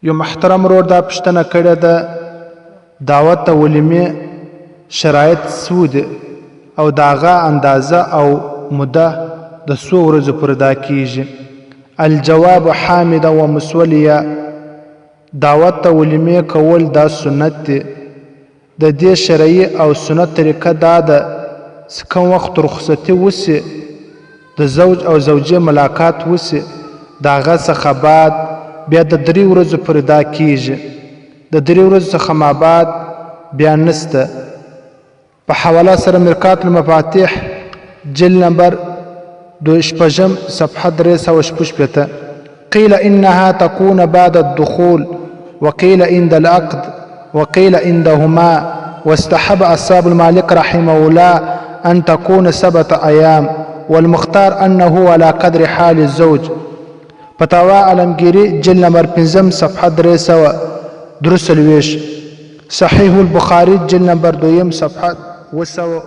یو محترم ورور دا پوښتنه کړې ده دعوت ته ولیمې شرایط څه دي او د هغه اندازه او موده د څو ورځو پورې دا کیږي. الجواب حامده و مسولیه، دعوت ته ولیمې کول دا سنت دی. د دې شرعي او سنت طریقه دا ده چې کوم وخت رخصتي وسي د زوج او زوجې ملاقات وسي د هغه څخه بعد بیا د 3 ورځو پورې دا کیږي. د 3 ورځو څخه ما بعد بیا نسته. په حواله سره مرکات المفاتيح جلد نمبر 2 صفحه 366. قيل إنها تكون بعد الدخول وقيل عند العقد وقيل عندهما، واستحب أصحاب المالك رحمه الله أن تكون 7 أيام، والمختار أنه على قدر حال الزوج. فتاوى علمگيري جلد نمبر 5 صفحه 323. صحيح البخاري جلد نمبر 2 صفحه 200.